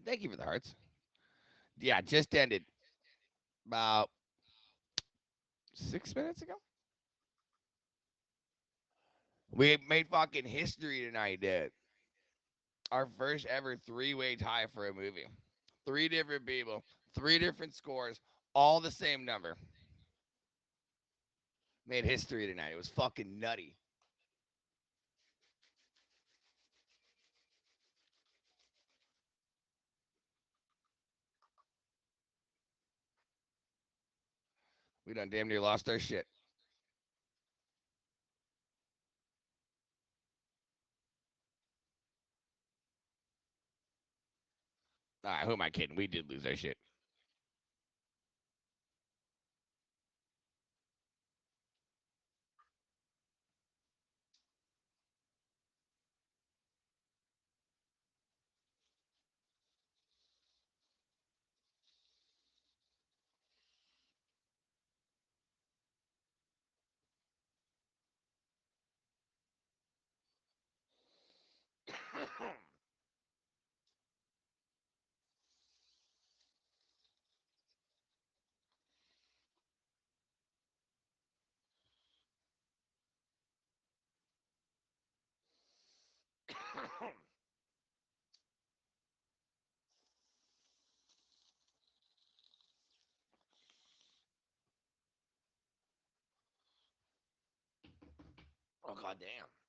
Thank you for the hearts. Yeah, just ended about 6 minutes ago. We made fucking history tonight, dude. Our first ever three-way tie for a movie. Three different people, three different scores, all the same number. Made history tonight. It was fucking nutty. We done damn near lost our shit. All right, who am I kidding? We did lose our shit. Oh god damn.